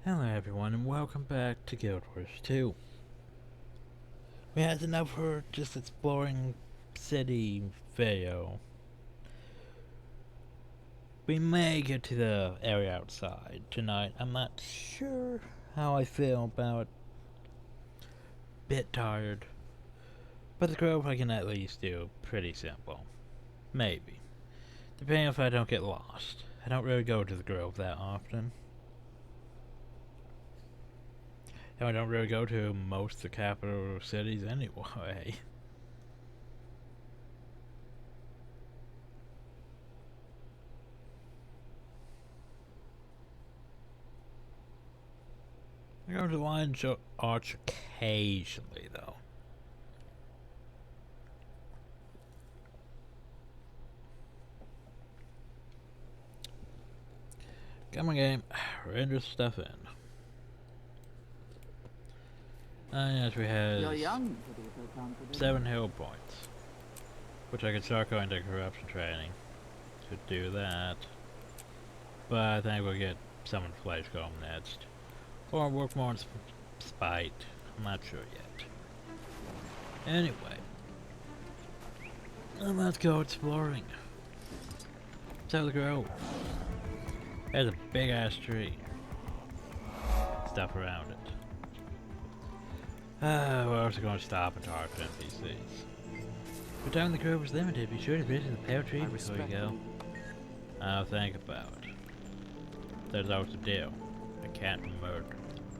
Hello everyone and welcome back to Guild Wars 2. We had enough for just exploring city video. We may get to the area outside tonight. I'm not sure how I feel about it. Bit tired. But the grove I can at least do pretty simple. Maybe. Depending if I don't get lost. I don't really go to the grove that often. And I don't really go to most of the capital cities anyway. I go to the Lion's Arch occasionally, though. Come on, game. Render stuff in. Yes, we have 7 heal points, which I could start going to corruption training to do that. But I think we'll get Summon Flesh Golem next, or work more on Spite. I'm not sure yet. Anyway, let's go exploring. So the grove. There's a big ass tree. Stuff around it. We're also going to stop and talk to NPCs. But time the grove is limited, be sure to visit the pale tree before you go. I'll think about it. There's also a deal. I can't murder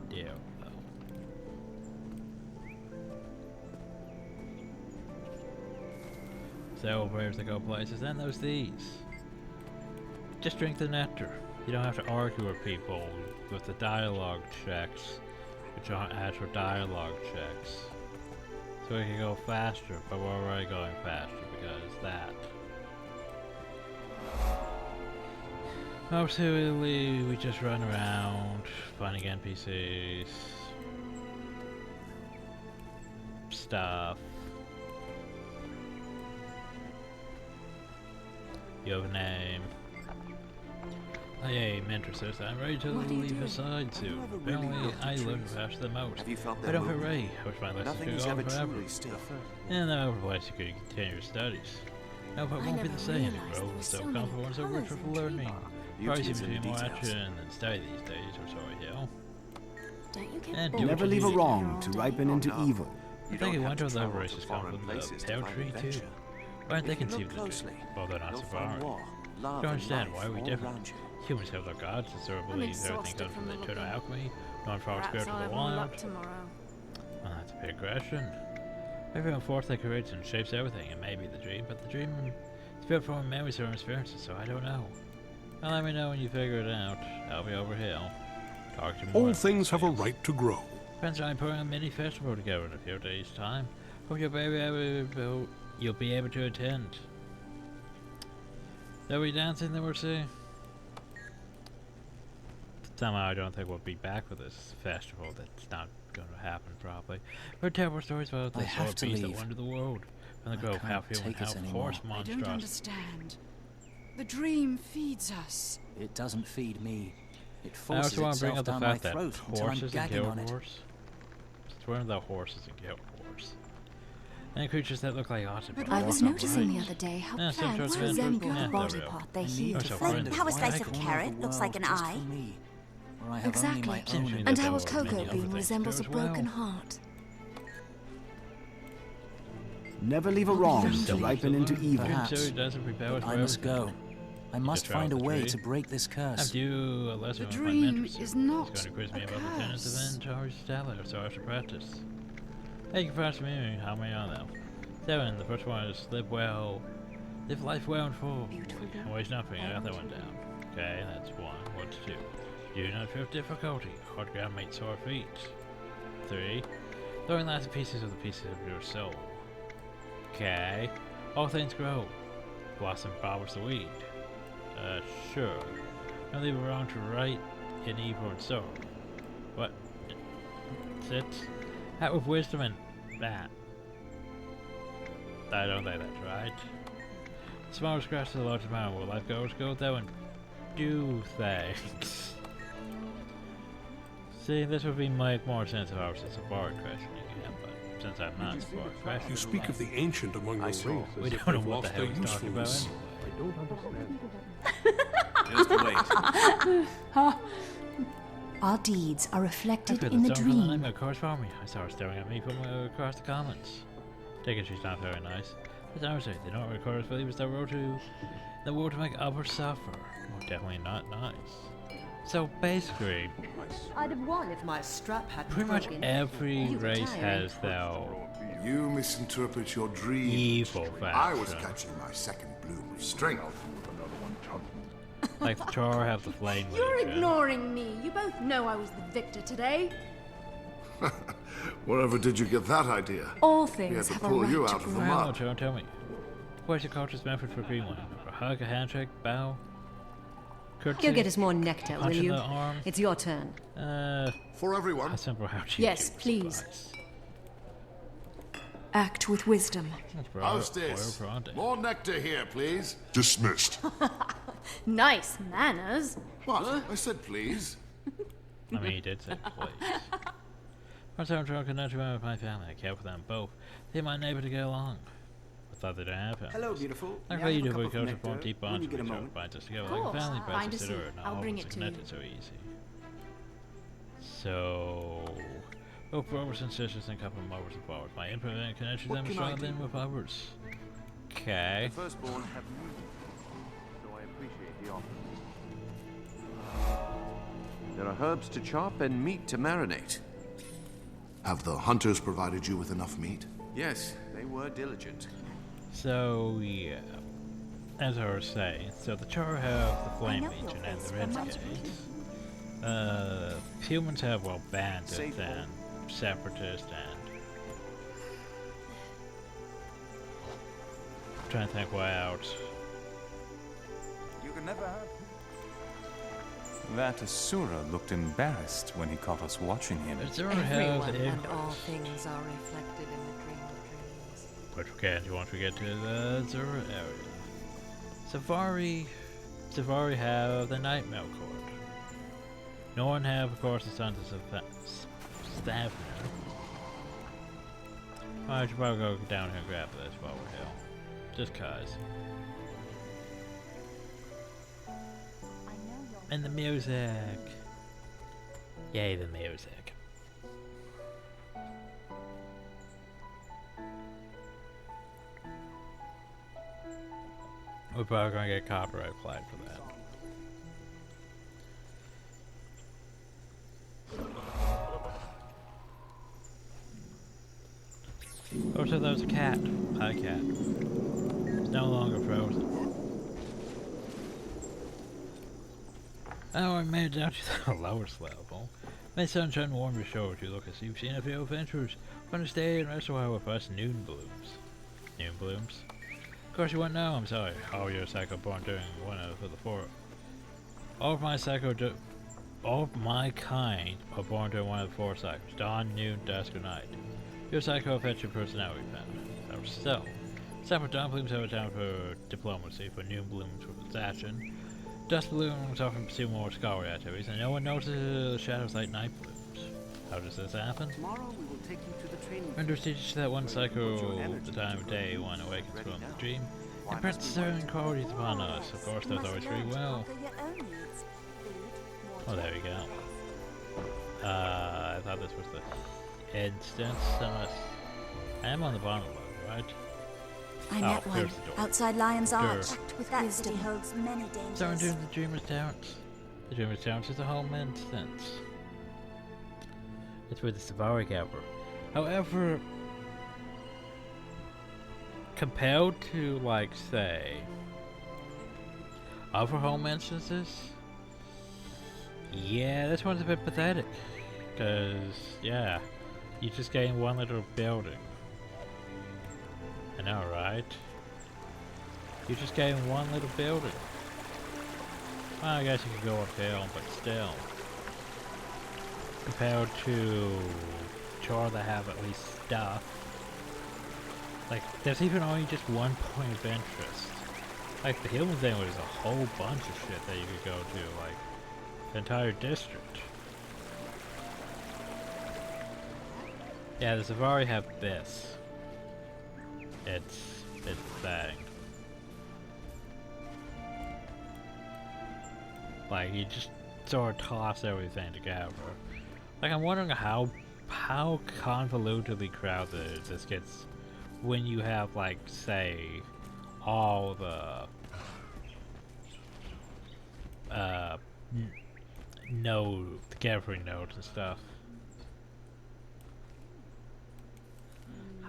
the deal, though. Several prayers that go places, and there's these. Just drink the nectar. You don't have to argue with people with the dialogue checks, which aren't actual dialogue checks. So we can go faster, but we're already going faster because that. Mostly we just run around, finding NPCs, stuff. You have a name. Hey, mentor says I'm ready to leave his side soon. Apparently, I learn faster than most. I don't feel ready. I wish my lessons could go on forever. And there are other places you could continue your studies. No, but it won't be the same. The grove is so comfortable and so rich for learning. Probably seems to be more action than study these days, or so I hear. And never leave a wrong to ripen into evil. I think one of the races come from the pale tree too. Why aren't they conceived of it? Well, they're not so far. I don't understand. Why are we different? Humans have their gods, and so believe everything comes from the eternal alchemy, non-power spirit of the wild. Well, that's a big question. Everyone forthly creates and shapes everything, and maybe the dream, but the dream is built from memories or experiences, so I don't know. Well, let me know when you figure it out. I'll be over here. Talk to you more. All things have a right to grow. Friends and I are putting a mini festival together in a few days' time. Hope you'll be able to attend. There'll be dancing that we'll see. Somehow I don't think we'll be back with this festival. That's not going to happen probably. We're terrible stories about the sword beast that wandered the world. From the grove, half human, half horse monstrosity. I don't understand. The dream feeds us. It doesn't feed me. It I also forces want to bring itself up the down my fact that throat until I'm horses in gagging Guild on it. Wars. It's one of the horses in Guild Wars. And creatures that look like otters. I was noticing the other day how plants resemble the body part they heal to find. How a slice of carrot looks like an eye. Exactly. And how a cocoa bean resembles a broken heart. Never leave a wrong to ripen into evil. Perhaps, but I must go. I must find a way to break this curse. The dream is not He's going to quiz me a about the tenets curse. of Charr's Stellar, so I have to practice. Hey, you can practice me. How many are there? 7. The first one is live life well and full. And waste nothing. I got that one down. Okay, that's 1. What's 2? Do not feel difficulty. Hard ground makes sore feet. 3. Throwing lots of pieces of the pieces of your soul. Okay. All things grow. Blossom powers the weed. Sure. Don't leave it wrong to right in evil and sorrow. What? Sit. Hat with wisdom and that. I don't think that's right. Small scratch to the large amount. Where life goes, go though and do things. See, this would make more sense if I was a Safari questioning him, but since I'm not Safari questioning, You speak of the ancient among your race. we don't know what the hell he's talking about anyway. I don't understand. Just wait. Our deeds are reflected I in the dream. I'm across from me. I saw her staring at me from across the comments. Take it she's not very nice. But honestly, they don't record us believers that road to make others suffer. Well, definitely not nice. So basically, I'd have won if my strap hadn't pretty much broken. every race has their You misinterpret your dream. evil I was faction. catching my second bloom of strength. Like the Charr have the flame You're legion. ignoring me. You both know I was the victor today. Wherever did you get that idea? All We had things to have a pull you right out to of the grow. Well, mud. Joe, tell me. What's your culture's method for Greenland? A hug, a handshake, bow? Curtsy? Go get us more nectar, will punch in you? the arm? It's your turn. For everyone. A simple how cheap Yes, you would please. suffice. Act with wisdom. That's How's Royal this? Bronte. More nectar here, please. Dismissed. Nice manners. What? I said please. I mean, he did say please. Once I'm drunk and not with my family, I care for them both. They might neighbor to get along. I thought they didn't have him. Hello, beautiful. Like May I what you have a do, cup we of go to nectar form deep when bonds you get a with each other, moment? binds us together Of like a course. family, Find binds a us together, seat. and I'll all bring of us it to connected you. so easy. So, both brothers and sisters and couple of mothers and fathers. My intimate connection What them can I stronger do? than with others. Okay. Firstborn have music, so I appreciate the offer. There are herbs to chop and meat to marinate. Have the hunters provided you with enough meat? Yes, they were diligent. So, yeah. As I was saying, so the Charr have the Flame know your Legion and face the from my Renegades. Humans have, well, bandits Safe and separatists and... I'm trying to think what else. You can never have. That Asura looked embarrassed when he caught us watching him. Azura have Everyone the and all Ignorance. things are reflected in the dream of dreams. Which we can't do once we get to the Azura area. Safari have the Nightmare Court. No one have, of course, the Sons of Stavner. I should probably go down here and grab this while we're here. Just cause. And the music! Yay, the music. We're probably gonna get copyright flagged for that. Oh, so there was a cat. Hi, cat. It's no longer frozen. Oh, I made it down to the lowest level. May sunshine warm your shores. You look as you've seen a few adventures. Want to stay and rest a while with us noon blooms. Noon blooms? Of course you wouldn't know, I'm sorry. All your psycho born during one of the four. All of my kind are born during one of the four cycles. Dawn, noon, dusk, or night. Your psycho affects your personality pattern. So, separate dawn blooms have a time for diplomacy, for noon blooms for possession. Dusk blooms often pursue more scholarly activities, and no one notices the shadows like night blooms. How does this happen? Tomorrow we will take you to the training. Renders teaches that one cycle, the time of day one awakens from the dream, imprints certain qualities upon us. Of course, there's always free will. Oh, there we go. I thought this was the instance, unless... I am on the bottom level, right? I met one here's the door. outside Lion's Arch. Act with That wisdom. city holds many dangers. So into the Dreamer's Terrace. The Dreamer's Terrace is a home instance. It's where the Safari gather. However, compared to, like, say, other home instances, yeah, this one's a bit pathetic. Because, yeah, you just gain one little building. I know, right? You just gain one little building. Well, I guess you could go uphill, but still. Compared to Charr that have at least stuff. Like, there's even only just one point of interest. Like, the Human thing was a whole bunch of shit that you could go to, like, the entire district. Yeah, the Safari have this. It's thing. Like, you just sort of toss everything together. Like, I'm wondering how convolutedly crowded this gets when you have, like, say, all the gathering nodes and stuff.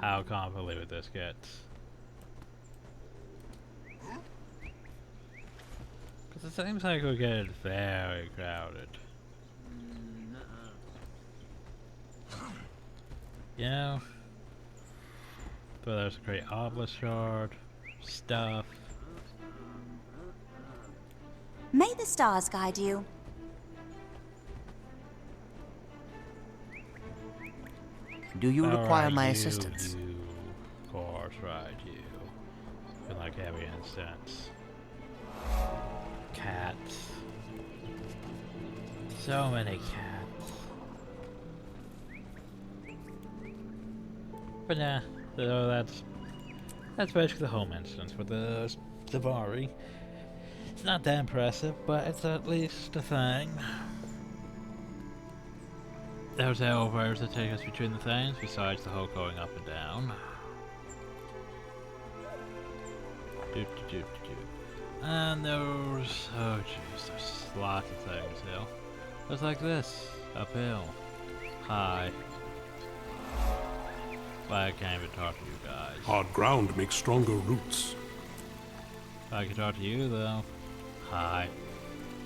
How convoluted this gets. Because it seems like we're getting very crowded. You know? But there's a great obelisk shard, stuff. May the stars guide you. Do you require Alright, my you, assistance? Of course, right, you. Feel like every instance. Cats. So many cats. But nah, so that's basically the home instance for the Safari. It's not that impressive, but it's at least a thing. There's elevators that take us between the things, besides the whole going up and down. And there's, oh jeez, there's lots of things here. Just like this, uphill. Hi. But I can't even talk to you guys. Hard ground makes stronger roots. I can talk to you though. Hi.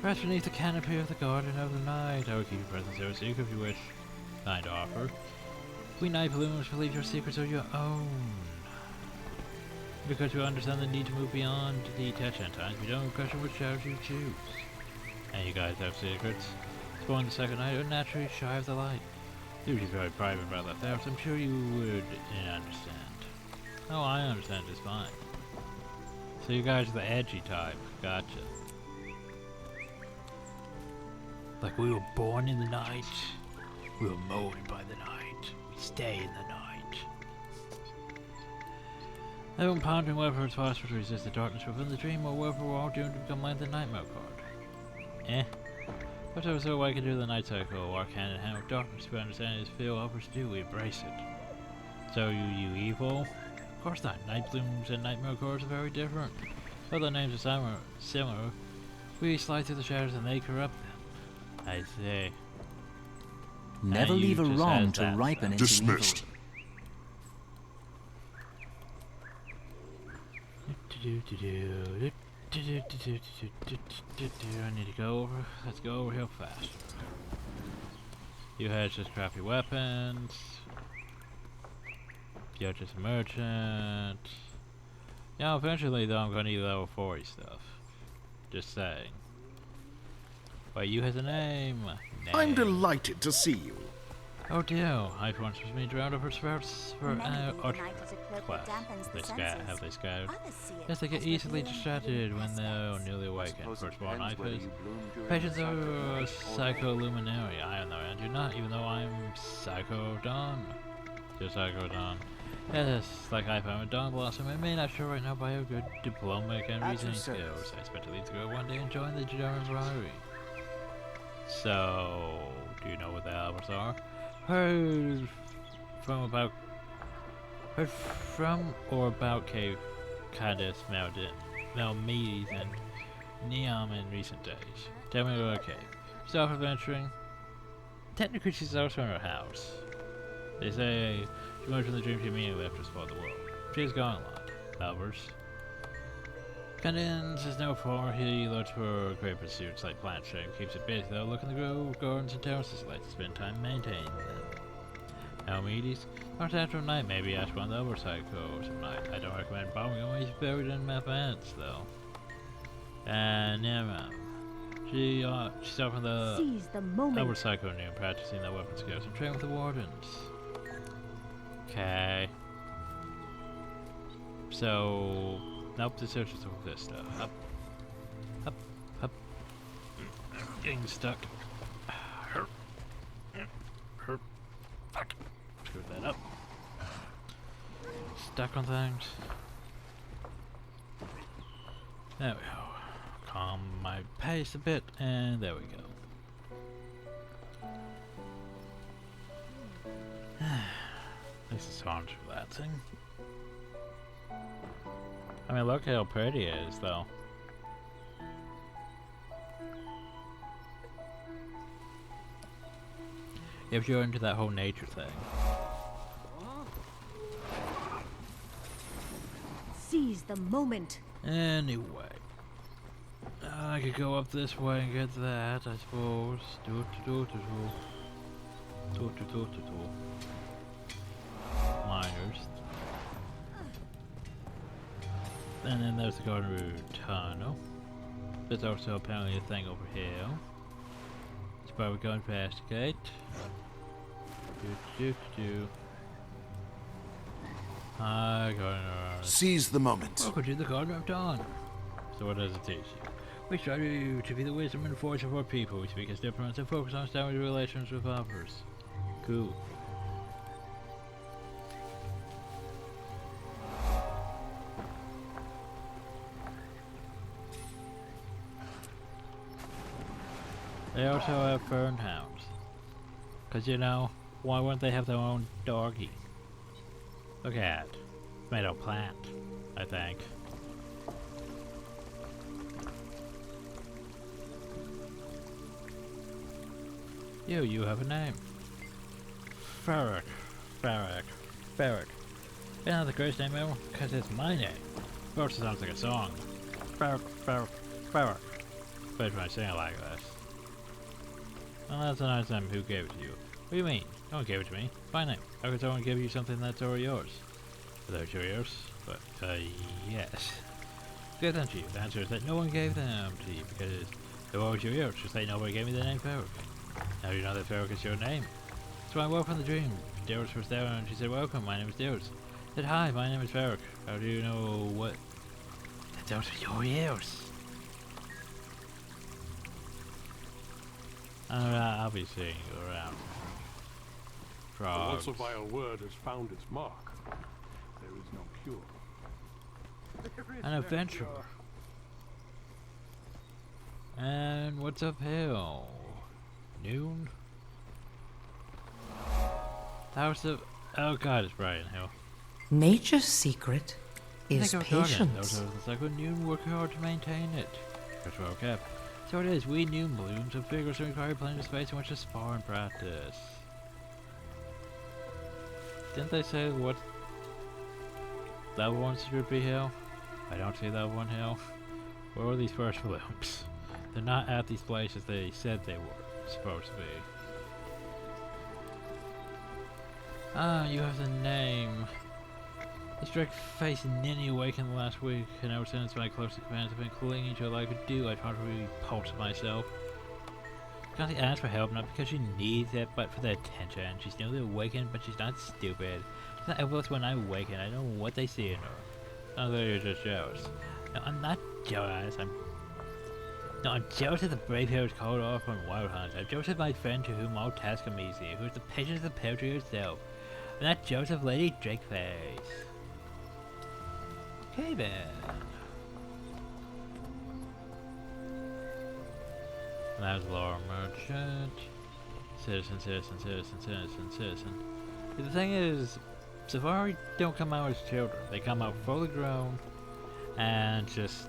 Rest beneath the canopy of the garden of the night. I will keep your presence so secret if you wish. Kind offer. We night bloomers believe your secrets are your own. Because we understand the need to move beyond the attention times, we don't question which shadows you choose. And you guys have secrets. Spawn the second night are naturally shy of the light. Usually very private about that there, so I'm sure you would understand. Oh, I understand just fine. So you guys are the edgy type. Gotcha. Like we were born in the night. We were molded by the night. We stay in the night. I've been pondering whether it's possible to resist the darkness within the dream, or whether we're all doomed to become like the nightmare card. But I was so awakened to the night cycle, walk hand in hand with darkness. We understand it is feel others do, we embrace it. So you evil? Of course not. Night blooms and nightmare cards are very different. Although names are similar, we slide through the shadows and they corrupt them. I say. Never leave a wrong to ripen into evil. Dismissed. I need to go over. Let's go over here fast. You had just crappy weapons. You're just a merchant. Yeah, eventually though I'm gonna need level 40 stuff. Just saying. Wait, you has a name. I'm delighted to see you. Oh dear, I once was made round of her spirits for class. Have they scattered? Yes, they get easily distracted when they're newly awakened. Firstborn Ifas. Patients are psycholuminary. I am no, I do not, even though I'm Psycho Dawn. You're Psycho Dawn. Yes, like I found with Dawn Blossom, I may not show right now, but I have good diplomatic and reasoning skills. I expect to leave the girl one day and join the German Bribery. So, do you know what the Albers are? Heard from or about Cave Cadis Mountain, Malmedes, and Neom in recent days. Tell me about Cave. Self-adventuring. Technically, she's also in her house. They say she emerged from the dream she immediately left to explore the world. She's gone a lot. Albers. Candins is no for he looks for great pursuits like plant shape, keeps it busy though, look in the grove, gardens and terraces, likes to spend time maintaining them. Almedes, not after a night, maybe ask one of the other psychos some night. I don't recommend bombing him, he's buried in map ants though. And Nema. She's off in the other psycho noon, practicing their weapon skills and training with the wardens. Okay. So nope, the search is for this stuff. Up. Getting stuck. Fuck. screwed that up. Stuck on things. There we go. Calm my pace a bit, and there we go. This is sounds relaxing. I mean, look how pretty it is, though. If you're into that whole nature thing. Seize the moment. Anyway. I could go up this way and get that, I suppose. Miners. And then there's the Garden Route Tunnel. There's also apparently a thing over here. It's where we're going to investigate. Seize the moment. Welcome to the Garden of Dawn. So what does it teach you? We strive to be the wisdom and force of our people. We speak as diplomats and focus on establishing relations with others. Cool. They also have fern hounds. Cause you know, why wouldn't they have their own doggy? Look at it. It's made of plant, I think. You have a name. Farrak. Isn't that the greatest name ever? Cause it's my name. It also sounds like a song. Farrak. Especially when I sing it like this. Well, that's a nice name. Who gave it to you? What do you mean? No one gave it to me. My name. How could someone give you something that's already yours? Without yours? But, yes. Good answer to you. The answer is that no one gave them to you because they were always yours. Just like nobody gave me the name Farrak. Now you know that Farrak is your name. So I woke from the dream. Darius was there and she said, welcome, my name is Darius. I said, hi, my name is Farrak. How do you know what? That's also your ears. I'll be seeing you around. Once a vile word has found its mark, there is no cure. An adventurer. And what's uphill? Noon? House of... Oh god, it's Brian Hill. Nature's secret is patience. It's like a noon work hard to maintain it. That's well kept. So it is, we noon blooms of vigorously require plenty of space in which to spar and practice. Didn't they say what level 1 should be hill? I don't see level 1 hill. Where are these first blooms? They're not at these places they said they were supposed to be. Ah, you have the name. This direct-faced ninny awakened last week, and ever since my closest commands have been clinging to it like a dew. I try to repulse myself. Connie asks for help, not because she needs it, but for the attention. She's newly awakened, but she's not stupid. She's not helpless when I awaken. I know what they see in her. Not that you're just jealous. No, I'm not jealous. I'm jealous of the brave heroes called off on wild hunts. I'm jealous of my friend to whom all tasks come easy, who is the patience of the poetry herself. I'm not jealous of Lady Drakeface. Okay then. That was Laura Merchant. Citizen. The thing is, Safari don't come out as children. They come out fully grown and just,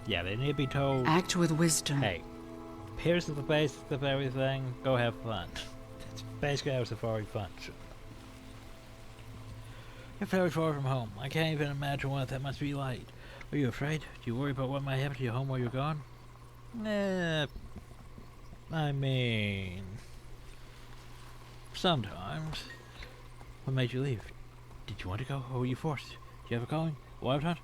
yeah, they need to be told. Act with wisdom. Hey, here's the basics of everything. Go have fun. It's basically how Safari functions. You're very far from home. I can't even imagine what that must be like. Are you afraid? Do you worry about what might happen to your home while you're gone? I mean, sometimes. What made you leave? Did you want to go, or were you forced? Do you ever going? Wild hunt?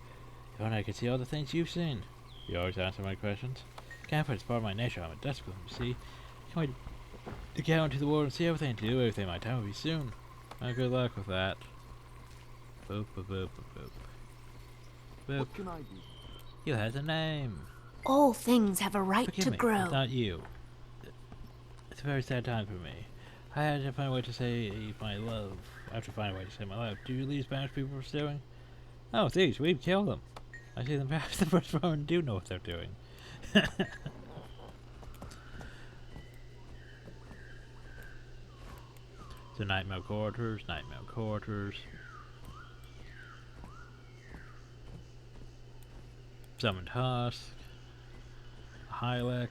If only I could see all the things you've seen. You always answer my questions. Can't put it's part of my nature. I'm a desperate, you see. Can't wait to get out into the world and see everything, to do everything my time will be soon. Well, good luck with that. Boop, boop, boop, boop, boop. Boop. What can I do? You had a name. All things have a right Forgive to me, grow. It's not you. It's a very sad time for me. I had to find a way to say my love. I have to find a way to say my love. Do you leave Spanish people pursuing? Oh, thieves, we've killed them. I see them perhaps the first one do know what they're doing. The Nightmare Quarters, Nightmare Quarters. Summoned Husk. Hylek.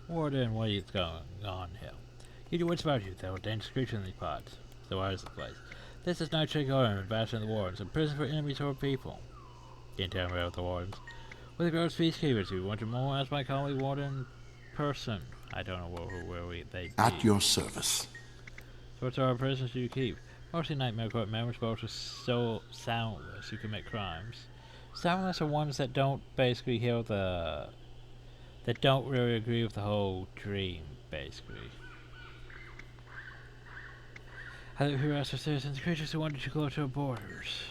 Warden, what is going on here? You do what's about you? There were dangerous creatures in these parts. So where is the place? This is Nightshade Garden, Bastion of the Wardens, a prison for enemies or people. Can't tell me about the Wardens. With regards to peacekeepers, you want to more as my colleague Warden person. I don't know where they be. At your service. So what sort of prisoners do you keep? Mostly Nightmare Court members, but also so soundless who commit crimes. Soundless are ones that don't basically hear the... that don't really agree with the whole dream, basically. Who asked for citizens, creatures who wanted to go to our borders.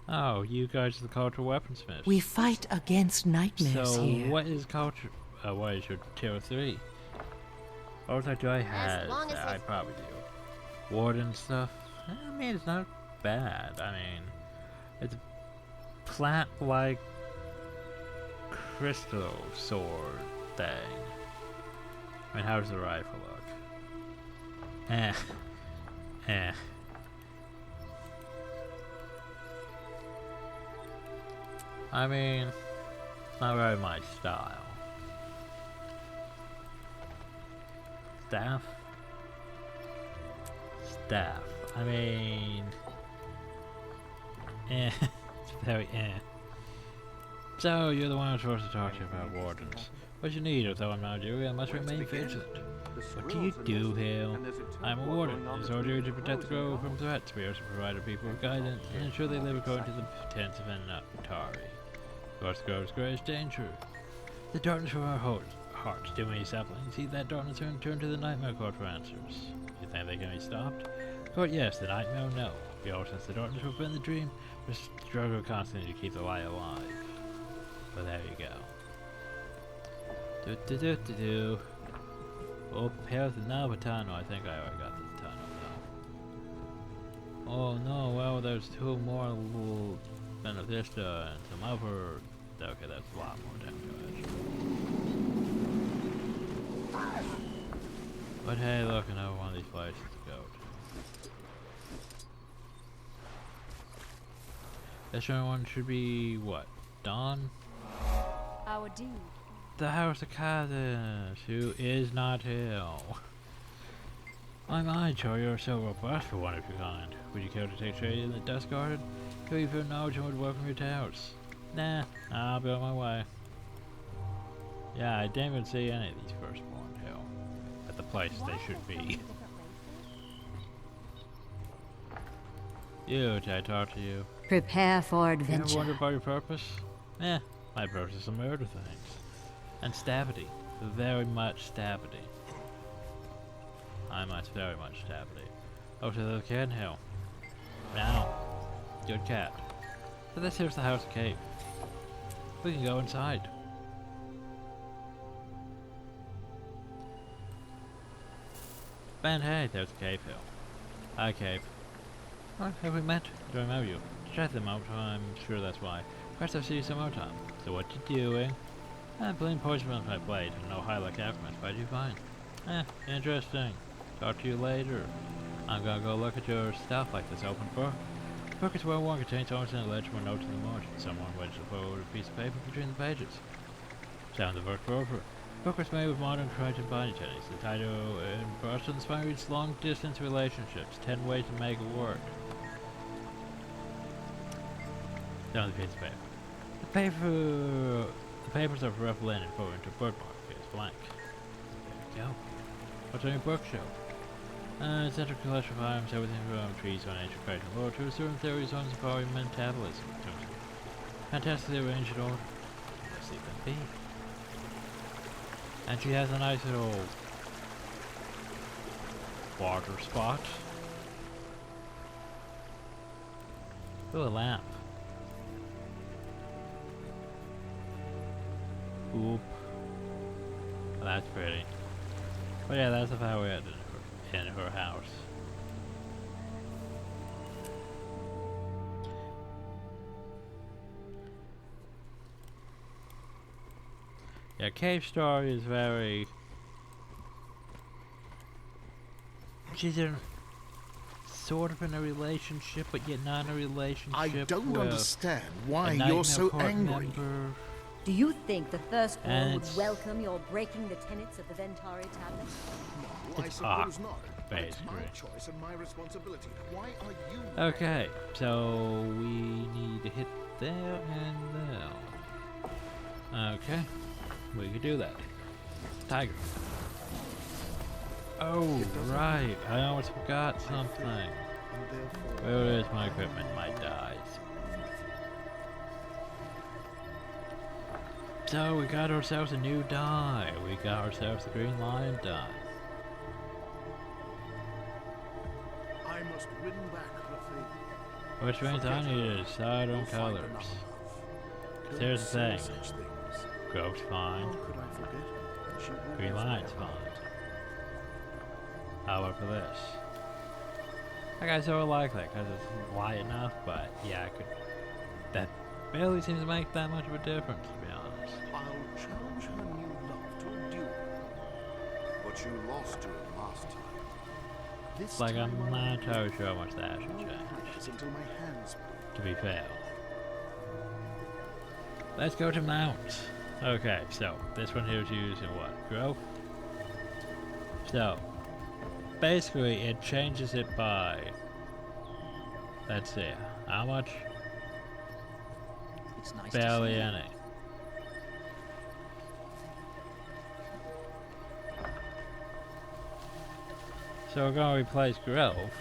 Oh, you guys are the cultural weaponsmiths. We fight against nightmares here. So, what is culture? What is your tier 3? What do I have? I probably do. Warden stuff. I mean, it's not bad. I mean, it's a plant-like crystal sword thing. I mean, how does the rifle look? Eh. I mean, it's not very my style. Staff? Staff. I mean... it's very So, you're the one who's supposed to talk to you about wardens. What you need, although I'm not you, I must remain vigilant. What do you do here? I'm a warden. It's our duty to protect the grove from threats. We are to provide our people with guidance and ensure they live according to the tenets of Atari. Towards the grove's greatest danger. The darkness from our hearts, too many saplings. See that darkness and turn to the Nightmare Court for answers. You think they can be stopped? Court, yes. The Nightmare, no. We all sense the darkness will bend the dream, but struggle constantly to keep the light alive. Well, there you go. Oh, prepare the Navatano. I think I already got this tunnel though. Oh no, well, there's 2 more little Benavista and some other. Okay, that's a lot more damage. But hey, look, another one of these places to go to. This one should be what? Dawn? Our dude. The House of Cadence, who is not here. My Charr, you're so robust for one of your kind. Would you care to take trade in the Dust Garden? Could you feel knowledge and would welcome your tales? Nah, I'll be on my way. Yeah, I didn't even see any of these firstborn here. At the place they should be. You, did I talk to you? Prepare for You ever adventure. wondered about your purpose? My purpose is to murder things. And stabity. Very much stabity. I must very much stabity. Oh, to the cat hill. Now. Good cat. So this here's the House of Cave. We can go inside. And hey, there's the cave hill. Hi, cave. Oh, have we met? Do I remember you? Check them out, I'm sure that's why. Perhaps I'll see you some more time. So what you doing? I'm playing poison with my blade and no highlight alchemist, but you fine. Interesting. Talk to you later. I'm gonna go look at your stuff like this open book. The book is well worn, contains almost an illegible note in the margin. Someone wedged a forward piece of paper between the pages. Sound the book over. The book was made with modern Crichton binding techniques. The title embraced inspires long distance relationships. 10 ways to make it work. Down the piece of paper. The papers are rough linen put into a bookmark. It's blank. There we go. What's on your bookshelf? Central collection of items, everything from trees on ancient Crichton lore to certain theories on empowering metabolism. Fantastically arranged in order. Let's leave them be. And she has a nice little water spot. Ooh, a lamp. Oop. Well, that's pretty. But yeah, that's how we had in her house. Yeah, Cave Story is very... She's in sort of in a relationship, but yet not in a relationship. I don't understand why you're you're so angry. Do you think the Firstborn would welcome your breaking the tenets of the Ventari tablet? No, I suppose not. Basically. It's my choice and my responsibility. Why are you... Okay, so we need to hit there and there. Okay, we could do that. Tiger. Oh, right, I almost forgot something. Where is my equipment? My dies. So we got ourselves a new die. We got ourselves the Green Lion die. I must win back the faith. Which means I need to decide on colors. Cause here's the thing. Grove's fine. Green Lion's fine. How about for this? Like I sort of like that because it's light enough, but yeah, I could. That barely seems to make that much of a difference, to be honest. I'll challenge her new love to a duel. But you lost to it last time. This Like time I'm not entirely sure how much that should change. until my hands To be fair. Let's go to Mount. Okay, so this one here is using what? Growth? So basically it changes it by, let's see, how much? It's nice barely any. So we're going to replace Grove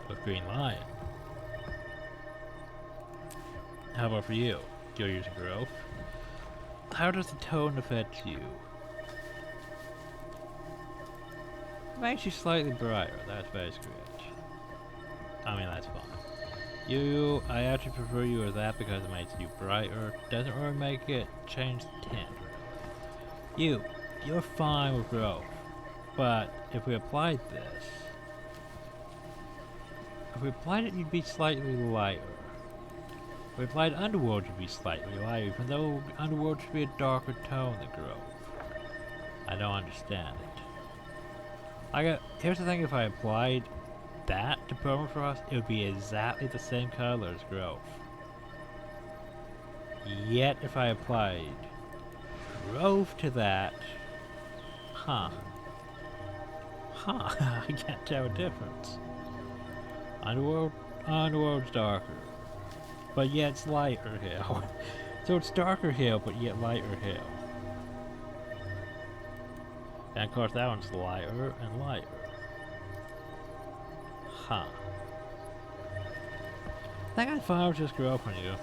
with Green Lion. How about for you? You're using Grove. How does the tone affect you? It makes you slightly brighter, that's basically it. I mean, that's fine. You, I actually prefer you as that because it makes you brighter. Doesn't really make it change the tint. You're fine with Grove. But if we applied this, if we applied it, you'd be slightly lighter. If we applied Underworld, you'd be slightly lighter, even though Underworld should be a darker tone than Grove. I don't understand it. Here's the thing, if I applied that to Permafrost, it would be exactly the same color as Grove. Yet if I applied Grove to that, I can't tell a difference. Underworld's darker, but yet it's lighter here. So it's darker here, but yet lighter here. And of course that one's lighter and lighter. I think I'd fine with just Grove on you.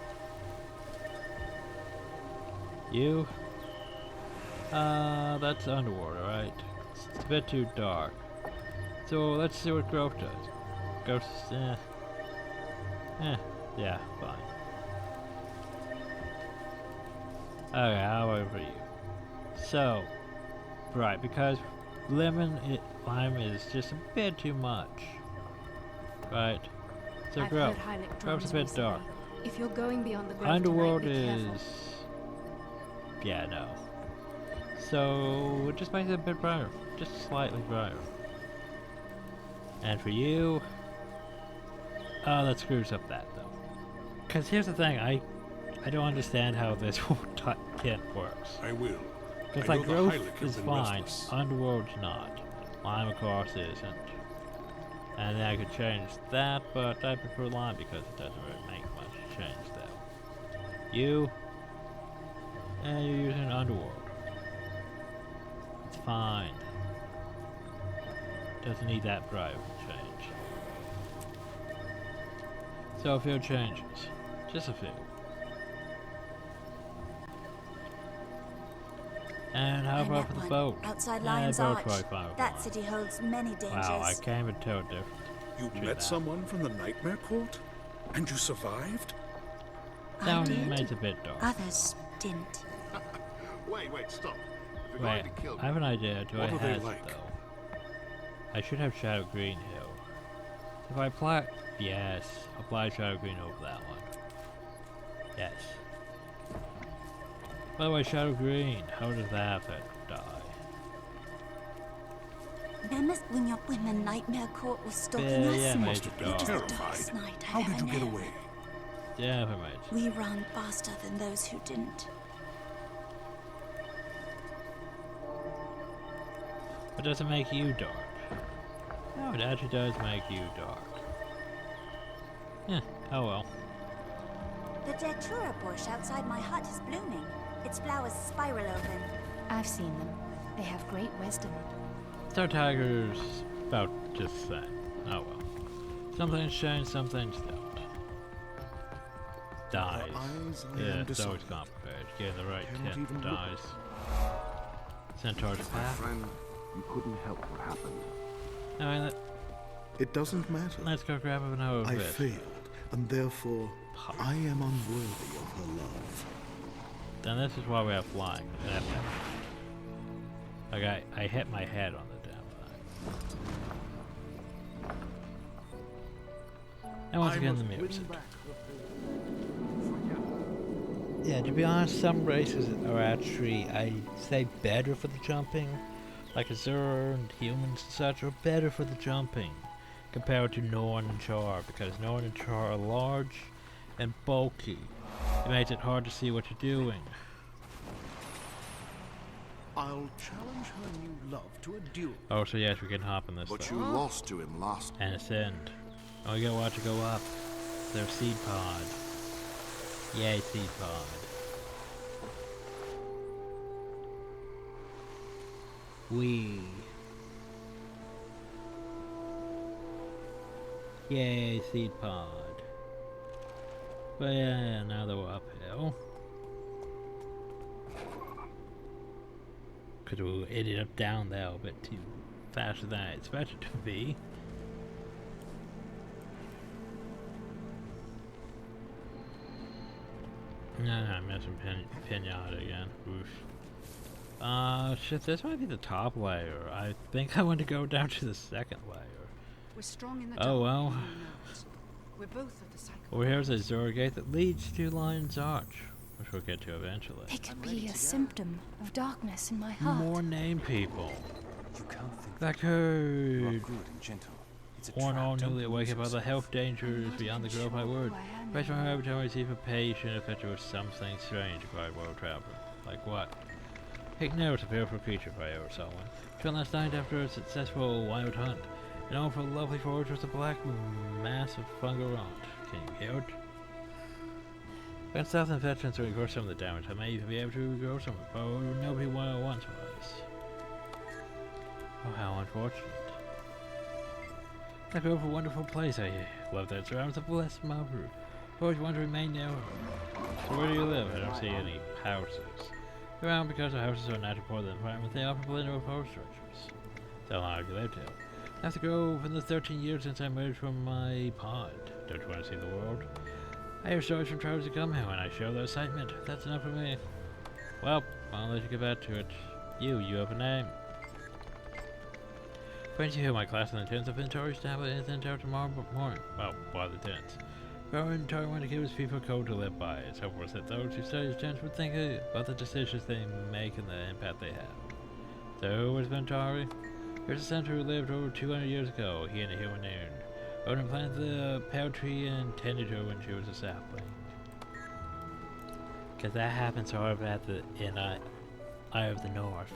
You? That's Underworld, right? It's a bit too dark. So let's see what Grove does. Ghost, yeah, fine. Okay, how about for you? So, right, because lime is just a bit too much. Right? So Grove's a bit dark. If you're going beyond the grove Underworld tonight, be is... yeah, no. So, it just makes it a bit brighter. Just slightly brighter. And for you... that screws up that, though. Because here's the thing, I don't understand how this kit works. I will. Because like Grove is fine, Underworld's not. Lime of course isn't. And then I could change that, but I prefer Lime because it doesn't really make much change though. You, and you're using Underworld. It's fine. Doesn't need that bright change. So a few changes. Just a few. And how about for the boat? Outside Lion's Arch. That That city holds many dangers. Wow, I can't even tell different. You met someone from the Nightmare Court? And you survived? That did. one made it a bit dark. Others didn't. Wait, stop. Wait, I have an idea. Do I What have are it they like? though? I should have Shadow Green Hill. If I apply, yes, apply Shadow Green over that one. Yes. By the way, Shadow Green, how does that die? Remember when the Nightmare Court was stalking us? Yeah, made it It was the dark. darkest night I How ever did you get knew. away? Yeah, never mind. We ran faster than those who didn't. But does it make you dark? No, it actually does make you dark. Oh well. The Datura bush outside my hut is blooming. Its flowers spiral open. I've seen them. They have great wisdom. Star Tiger's about just the same. Oh well. Some things change, some things don't. Dies. Yeah, it's always complicated. Getting the right tip dies. Centaur's My path. friend, you couldn't help what happened. I mean, It doesn't matter. let's go grab another I bit. failed, and therefore I am unworthy of her love. Then this is why we have flying. Okay, I hit my head on the damn thing. And once again, the music. Yeah, to be honest, some races are actually, I'd say, better for the jumping. Like Azure and humans and such are better for the jumping compared to Norn and Charr, because Norn and Charr are large and bulky. It makes it hard to see what you're doing. I'll challenge her new love to a duel. Oh, so yes, we can hop in this But thing. you lost to him last. And ascend. Oh, you gotta watch it go up. Their seed pod. Yay, seed pod. Wee. Yay, seed pod. But yeah, now that we're uphill. Could have ended up down there a bit too faster than I expected to be. Nah, I'm missing Pinata again. Oof. Shit, this might be the top layer. I think I want to go down to the second layer. We're strong in the Oh dark, well. who knows? We're both of the cycle. Well, here's a Zora gate that leads to Lion's Arch, which we'll get to eventually. It could be a symptom of darkness in my heart. More name people. You can't think That you are could good and gentle. It's a warn trap. all Don't newly awakened about lose the yourself. health dangers beyond the growth by word. Raise my every time I receive a patient affected with something strange acquired world traveler. Like what? Take note of a fearful creature by or someone. Till last night after a successful wild hunt. And all for a lovely forage was a black mass of fungal rot. Can you hear it? When south infections will reverse some of the damage, I may even be able to regrow some of it, but nobody once was. Oh, how unfortunate. That beautiful, wonderful place I love that surrounds the blessed mountain. Always want to remain there. So where do you live? I don't see any houses. Around because the houses are natural for the environment, they often blend with forest structures. So how long have you lived here? I have to go for the 13 years since I moved from my pod. Don't you want to see the world? I hear stories from travelers who come here and I show their excitement. That's enough for me. Well, I'll let you get back to it. You have a name. Friends, you hear my class on the 10th of Inventory tablet in Inventory tomorrow morning. Well, by the 10th. Our Inventory want to give us people a code to live by. It's hopeful that those who study the would think about the decisions they make and the impact they have. So, who was Inventory? Here's a centaur who lived over 200 years ago. He and a human named Odin planted the pear tree and tended her when she was a sapling. Because that happened sort of at the Eye of the North.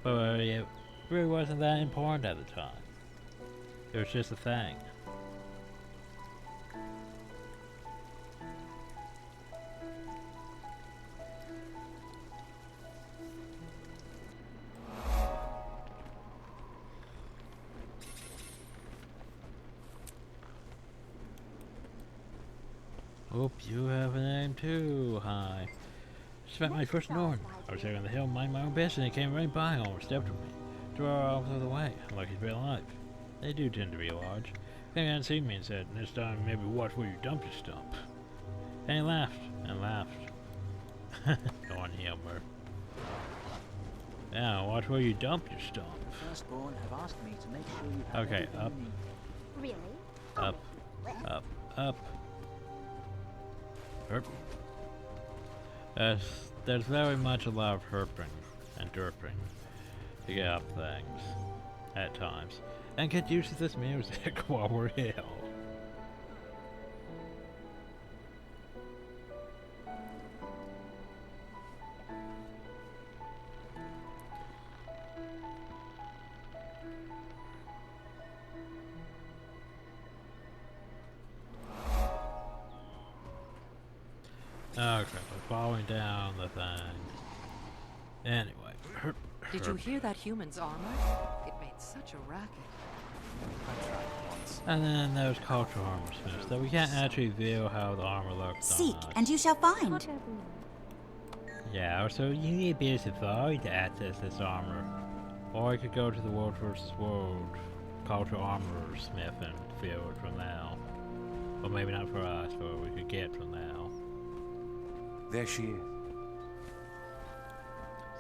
But it really wasn't that important at the time. It was just a thing. Hope you have a name too. Hi. Spent my first Norn. I was there on the hill, minding my own business, and he came right by and almost stepped on me. Threw her off the other way. I'm lucky to be alive. They do tend to be large. Came out and seen me and said, next time maybe watch where you dump your stump. And he laughed and laughed. Norn humor. Yeah, watch where you dump your stump. Firstborn have asked me to make sure you have okay, up. Really? Up. Up. Up. Herp. There's very much a lot of herping and derping to get up things at times. And get used to this music while we're here. Okay, we're following down the thing. Anyway. Did you hear that human's armor? It made such a racket. And then there's cultural armor smiths, though we can't actually view how the armor looks. Seek, and you shall find. Yeah, so you need to be a safari to access this armor. Or you could go to the World vs. World cultural armor smith and view it from now. Or maybe not for us, but we could get from now. There she is.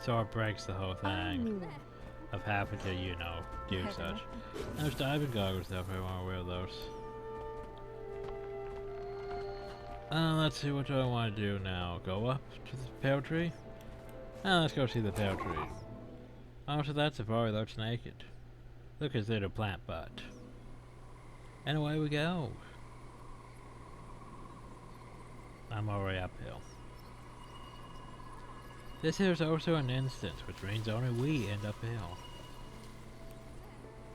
So it breaks the whole thing of having to, you know, do such. And there's diving goggles though if I want to wear those. Let's see what do I want to do now. Go up to the pear tree? Let's go see the pear tree. Oh, so that's safari that's naked. Look at little plant butt. And away we go. I'm already uphill. This here is also an instance, which means only we end uphill.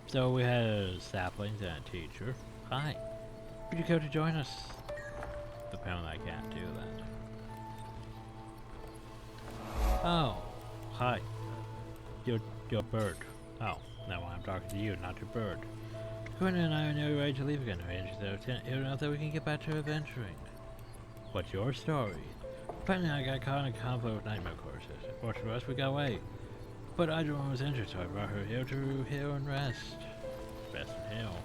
So we had saplings and a teacher. Hi. Would you care to join us? Apparently I can't do that. Oh. Hi. Your bird. Oh. No, I'm talking to you, not your bird. Quinn and I are nearly ready to leave again. Enough that we can get back to adventuring. What's your story? Apparently I got caught in a conflict with nightmare courses. Fortunately for us, we got away. But Idron was injured, so I brought her here to heal and rest. Rest and heal.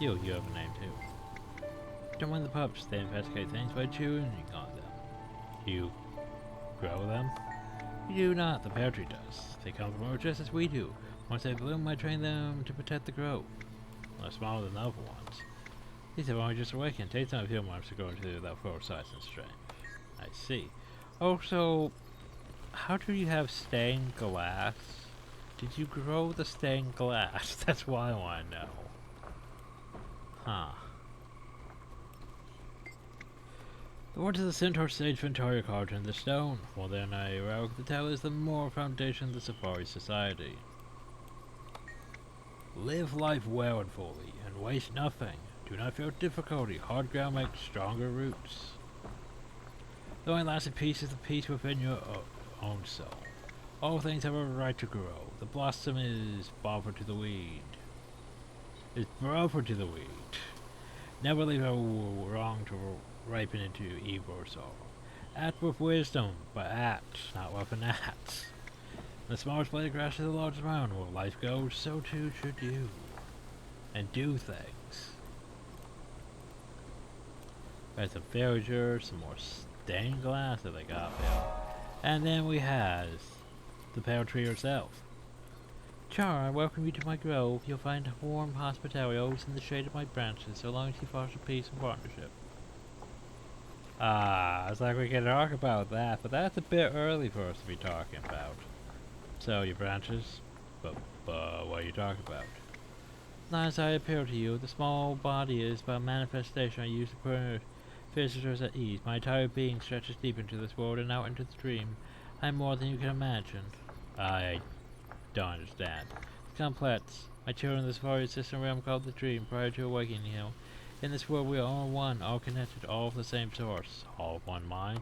You have a name too. Don't mind the pups. They investigate things by chewing on them. You grow them? You do not. The pear tree does. They come from Earth just as we do. Once they bloom, I train them to protect the growth. They're smaller than the other ones. These have only just awakened. Take time to heal months to go into that full size and strength. I see. Also, how do you have stained glass? Did you grow the stained glass? That's why I want to know. Huh. The words of the Centaur sage Ventoria carved in the stone. More than a relic, the tale is the moral foundation of the Safari Society. Live life well and fully, and waste nothing. Do not fear difficulty. Hard ground makes stronger roots. The only lasting peace is the peace within your own soul. All things have a right to grow. The blossom is brother to the weed. Never leave a wrong to ripen into evil or sorrow. Act with wisdom, but act, not with an axe. The smallest blade of grass is the largest mountain. Where life goes, so too should you. And do things. Got some villagers, some more stained glass that they got there. And then we have the pear tree herself. Charr, I welcome you to my grove. You'll find warm hospitality always in the shade of my branches, so long as you foster peace and partnership. It's like we can talk about that, but that's a bit early for us to be talking about. So, your branches? But what are you talking about? Not as I appeal to you, the small body is but a manifestation I use to put visitors at ease. My entire being stretches deep into this world and out into the dream. I am more than you can imagine. I don't understand. It's complex. My children in this Safari system realm called the dream prior to awakening you. In this world we are all one, all connected, all of the same source. All of one mind?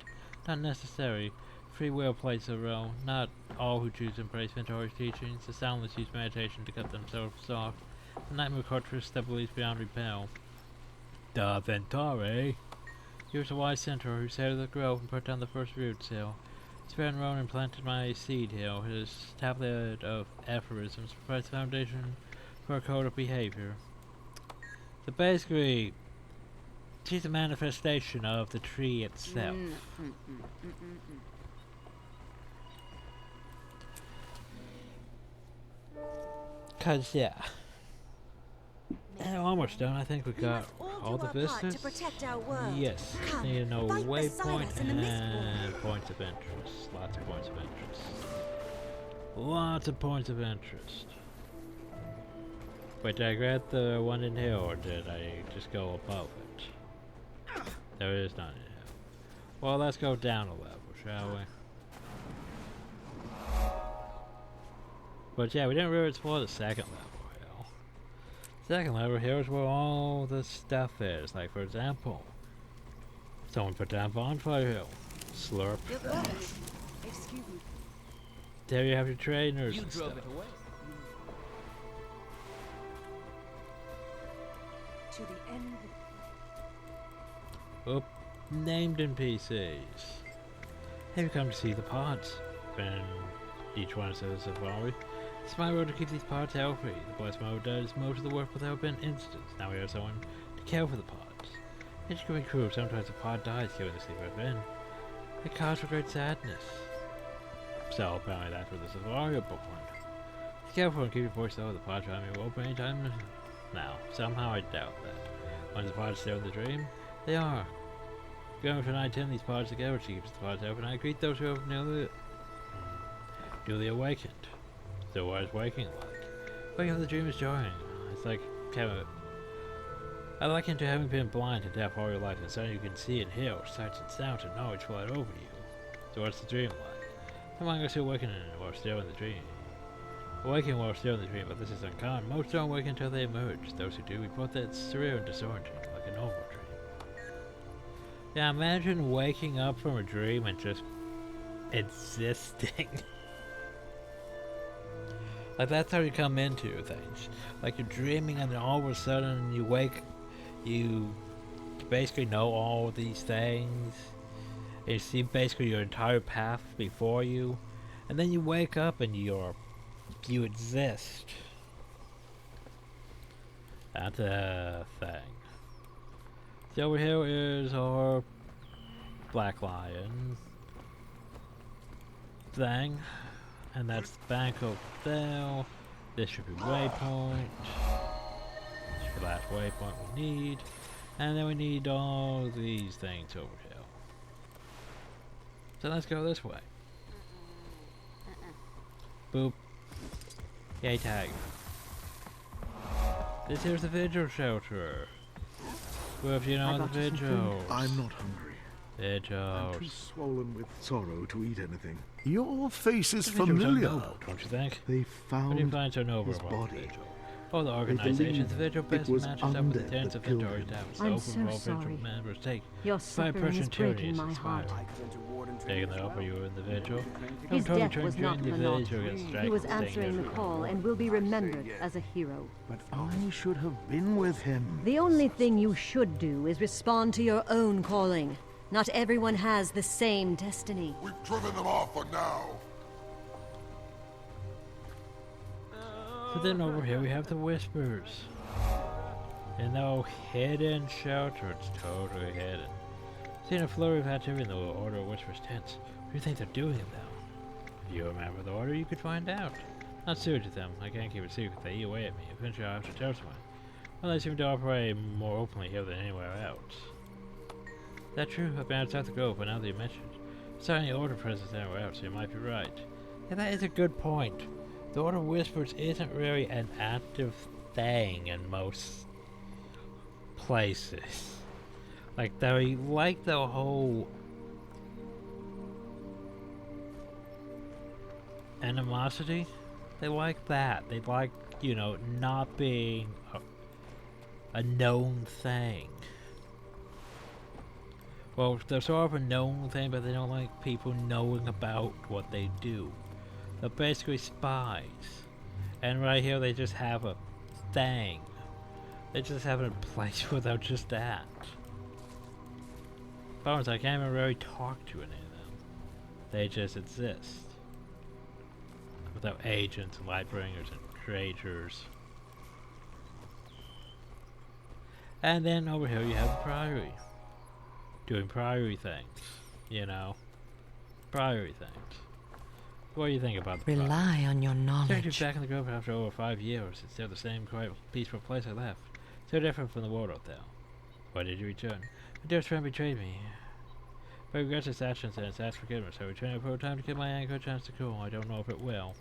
Not necessary. Free will plays a role. Not all who choose to embrace Ventori's teachings. The soundless use meditation to cut themselves off. The nightmare cultures that believes beyond repel. Da Ventore! Here's a wise centaur who sailed the grove and put down the first root seal. Sven Ronan planted my seed here. His tablet of aphorisms provides the foundation for a code of behavior. So basically, she's a manifestation of the tree itself. Cause yeah. Almost done. I think we got all the vistas. Yes. Need to know waypoint and points of interest. Lots of points of interest. Lots of points of interest. Wait, did I grab the one in here or did I just go above it? There is none in here. Well, let's go down a level, shall we? But yeah, we didn't really explore the second level. Second level, here is where all the stuff is. Like, for example, someone put down Bonfire Hill. Slurp. Excuse me. There you have your trainers and stuff. It away. To the end. Oop. Named NPCs. Have you come to see the pods? And each one says a safari. It's my role to keep these pods healthy. The boss mode does most of the work without being instance. Now we have someone to care for the pods. It's going cruel. Sometimes the pod dies killing the sleeper within. It causes for great sadness. So apparently that's where the safari are born. Be careful and keep your voice low. The pod trying will open anytime now. Somehow I doubt that. When the pods still in the dream, they are. Going for 9-10 these pods together, she keeps the pods open. I greet those who have newly awakened. So what is waking like? Waking up the dream is joy. It's like having I liken to having been blind and deaf all your life, and suddenly you can see and hear sights and sounds and knowledge flood over you. So what's the dream like? Some of us who awaken while still in the dream. Awaken while still in the dream, but this is uncommon. Most don't awaken until they emerge. Those who do report that it's surreal and disorienting, like a normal dream. Yeah, imagine waking up from a dream and just existing. Like, that's how you come into things. Like, you're dreaming and then all of a sudden you wake, you basically know all these things. And you see basically your entire path before you. And then you wake up and you exist. That's a thing. So over here is our Black Lion thing. And that's the bank over there. This should be waypoint. This should be the last waypoint we need. And then we need all these things over here. So let's go this way. Boop. Yay tag. This here's the vigil shelter. Well, if you know the vigils. I'm not hungry. Vigils. I'm too swollen with sorrow to eat anything. Your face is The vigils are familiar. noble, don't you think? They What found do you find so noble his about the body. vigil? Oh, the organization, the vigil best was matches up with the undead tenets that of killed Victoria him. Towns. I'm Open so world vigil sorry. members take Your by suffering Persian is tyranny breaking is my inspired. heart. Taking the offer you in the vigil. His Don't death was not the for naught. vigil against He strike was and answering the staying call and will be remembered as a hero. But I should have been with him. The only thing you should do is respond to your own calling. Not everyone has the same destiny. We've driven them off for now. So then over here we have the Whispers. And no hidden shelter, it's totally hidden. Seeing a flurry of activity in the Order of Whispers tents. What do you think they're doing now? If you remember the order, you could find out. Not suited to them. I can't keep it secret. They eat away at me. Eventually I'll have to tell someone. Well, they seem to operate more openly here than anywhere else. That's true. I've been outside the grove, but now that you mentioned it, starting the Order presence anywhere else, so you might be right. Yeah, that is a good point. The Order of Whispers isn't really an active thing in most places. Like, they like the whole animosity. They like that. They like, you know, not being a known thing. Well, they're sort of a known thing, but they don't like people knowing about what they do. They're basically spies. And right here they just have a thing. They just have a place without just that. Problems, I can't even really talk to any of them. They just exist. Without agents and lightbringers and creators. And then over here you have the Priory. Doing Priory things. You know? Priory things. What do you think about the Priory? Rely on your knowledge. Started back in the grove after over 5 years. It's still the same quiet, peaceful place I left. So different from the world out there. Why did you return? My dearest friend betrayed me. But I regret his actions and has asked forgiveness. I returned for a time to give my anger a chance to cool. I don't know if it will.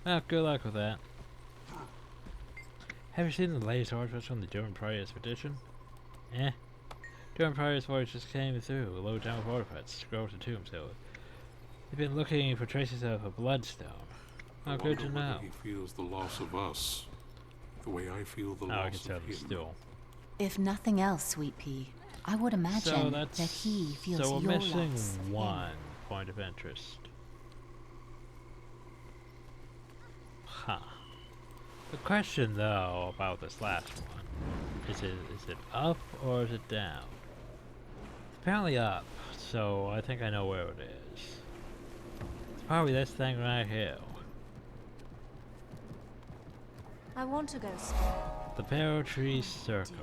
Well, good luck with that. Have you seen the latest horseback from the German Priory expedition? Eh? German Priory's voyage just came through. Low down with artifacts, scrolls and tombstones. They've been looking for traces of a bloodstone. Oh, good to know. He feels the loss of us, the way I feel the loss of him. Still. If nothing else, Sweet Pea, I would imagine that he feels your loss. So we're missing one point of interest. Huh. The question, though, about this last one is it up or is it down? It's apparently up, so I think I know where it is. It's probably this thing right here. I want to go square. The Pear Tree Circle.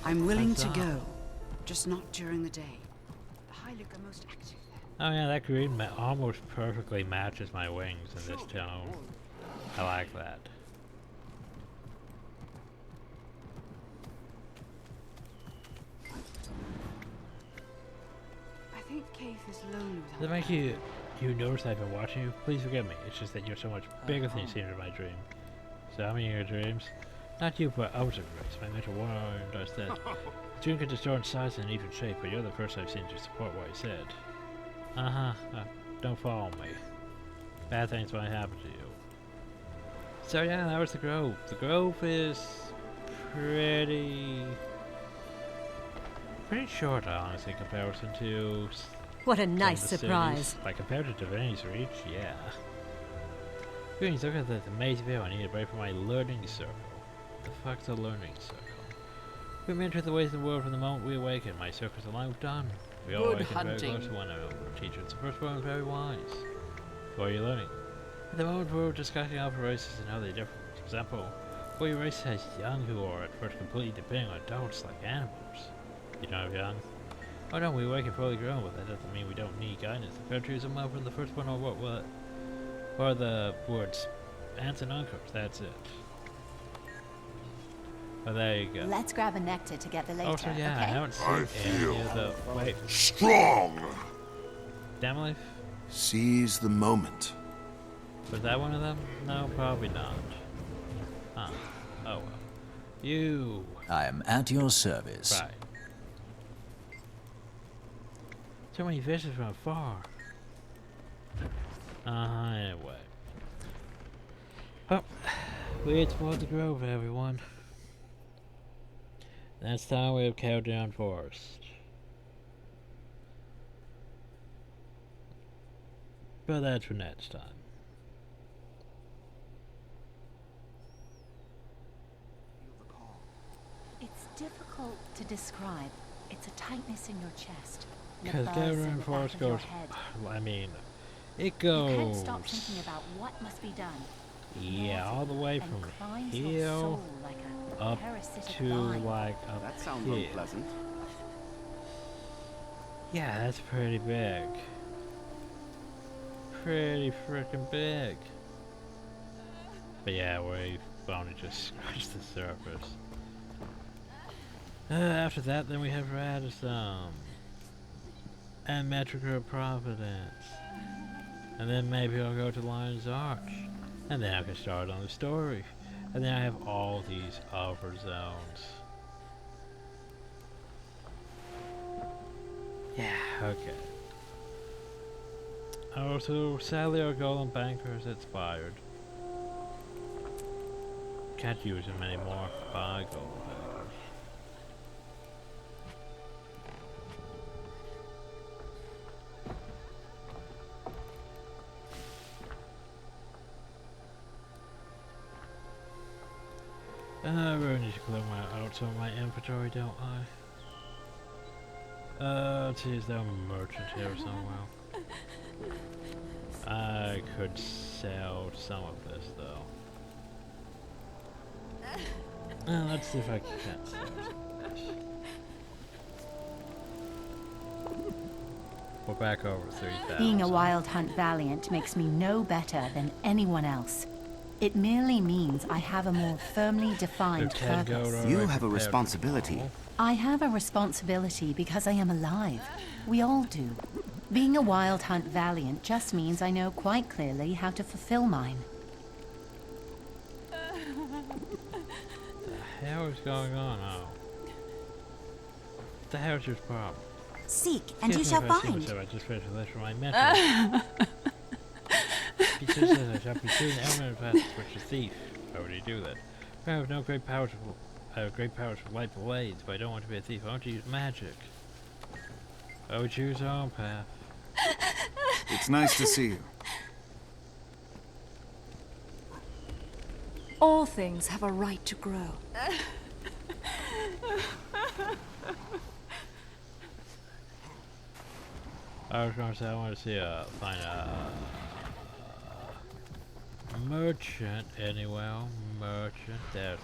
I'm willing to go, just not during the day. The High-Look are most active there. Oh yeah, that green almost perfectly matches my wings in this tone. I like that. I think Keith is lonely without Does it make you notice I've been watching you? Please forgive me. It's just that you're so much bigger than you seem in my dream. So how many of your dreams? Not you, but others of grace. My mental warned us that the dream could distort in size and even shape, but you're the first I've seen to support what I said. Don't follow me. Bad things might happen to you. So yeah, that was the Grove. The Grove is pretty short, honestly, in comparison to what a nice surprise. Cities. Like compared to Divinity's Reach, yeah. Greetings, look at the maze view. I need a break from my learning circle. The fuck's a learning circle? We enter the ways of the world from the moment we awaken. My circle's aligned with dawn. We all awaken very close to one another. Teacher, it's the first one very wise. What are you learning? At the moment we're discussing alpha races and how they differ. For example, every race has young who are at first completely depending on adults like animals. You don't have young? Oh no, we awaken fully grown, but that doesn't mean we don't need guidance. The fair trees are more from the first one, or what are the words? Aunts and uncles, that's it. Oh, there you go. Let's grab a nectar to get the later, also, yeah, okay? I haven't seen any of the... Wait. Strong! Damn life? Seize the moment. Was that one of them? No, probably not. Huh. Oh well. You... I am at your service. Right. So many visitors from afar. Anyway. Well, we explored the grove, everyone. Next time we have Countdown Forest. But that's for next time. It's difficult to describe. It's a tightness in your chest. Because Countdown Forest goes... I mean... It goes... You can't stop thinking about what must be done. Yeah, all the way from here up to like up That sounds here. unpleasant. Yeah, that's pretty big. Pretty freaking big. But yeah, we've only just scratched the surface. After that, then we have Radisson and Metrica Providence. And then maybe I'll go to Lion's Arch. And then I can start on the story. And then I have all these other zones. Yeah, okay. Also, sadly our Golden Banker is expired. Can't use him anymore. Bye, Golden Bankers. I really need to clear out some of my inventory, don't I? Let's see, is there a merchant here somewhere? I could sell some of this though. Let's see if I can sell it. We're back over 3,000. Being a wild hunt valiant makes me no better than anyone else. It merely means I have a more firmly defined purpose. You have a responsibility. I have a responsibility because I am alive. We all do. Being a wild hunt valiant just means I know quite clearly how to fulfill mine. What the hell is going on? Oh. What the hell is your problem? Seek, and you shall find. I just finished a letter from my mentor. He says that I shall pursue an element of passage which is thief. How would he do that? I have no great powers. I have great powers for light blades, but I don't want to be a thief. I want to use magic. I would choose our own path. It's nice to see you. All things have a right to grow. I was going to say I want to see find a merchant anywhere. Merchant, there's a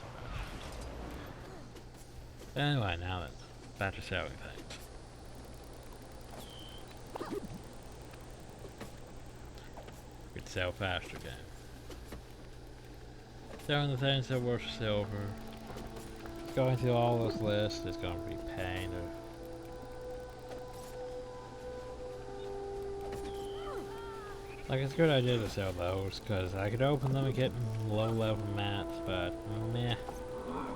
merchant. Anyway, now that back to selling things. We could sell faster again. Selling the things that worth silver. Going through all this list is going to be pain. Like, it's a good idea to sell those, because I could open them and get low-level mats, but meh.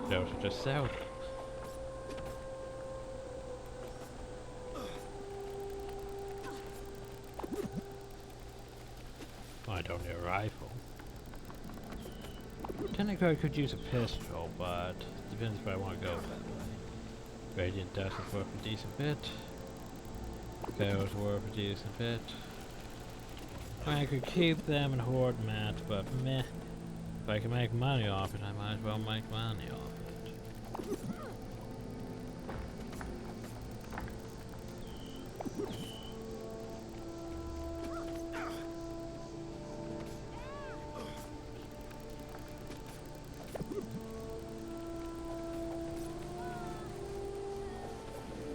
Those should just sell them. Oh, I don't need a rifle. Technically, I could use a pistol, but depends if I want to go that way. Radiant dust is worth a decent bit. Barrel's worth a decent bit. I could keep them and hoard mats, but meh. If I can make money off it, I might as well make money off it.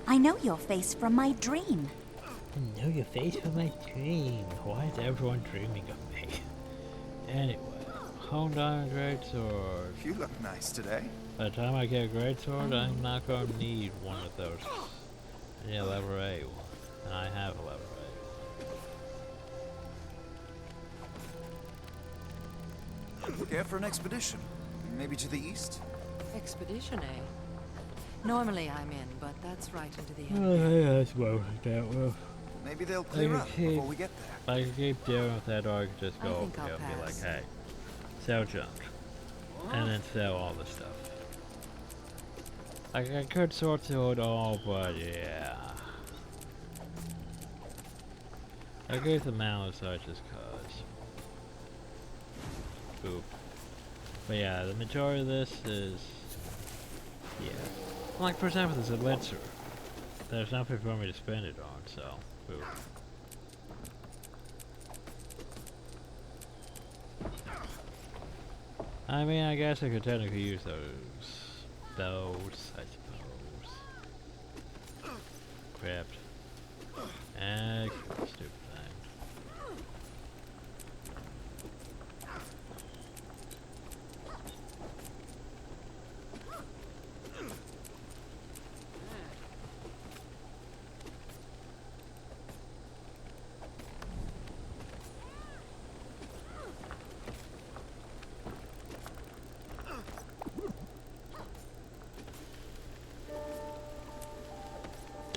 I know your face from my dream. I know your face from my dream. Why is everyone dreaming of me? Anyway, home diamond greatsword. You look nice today. By the time I get a greatsword, I'm not going to need one of those. I need a level A one, and I have a level A. Care for an expedition? Maybe to the east? Expedition, eh? Normally I'm in, but that's right into the end. Oh, yeah, that's well that well. Maybe they'll clear up before we get there. I could keep dealing with that, or I could just go over here and be like, hey, sell junk. And then sell all the stuff. Like, I could sort through it all, but yeah. I agree with the malice just cause. Boop. But yeah, the majority of this is... yeah. Like, for example, there's a elixir. There's nothing for me to spend it on, so... boop. I mean, I guess I could technically use those, I suppose. Crypt. Stupid thing.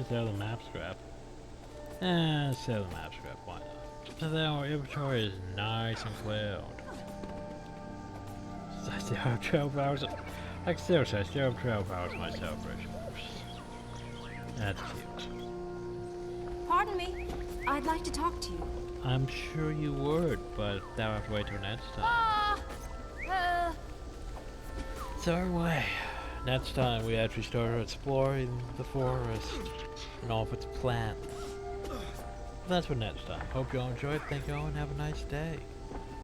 Sell the map scrap. Sell the map scrap, why not? So then our inventory is nice and cleared. I still have 12 hours. Like, seriously, I still have 12 hours of my celebration. That's cute. Pardon me. I'd like to talk to you. I'm sure you would, but they'll have to wait till next time. So anyway, next time we actually start exploring the forest and all of its plants. That's for next time. Hope you all enjoyed. Thank you all and have a nice day.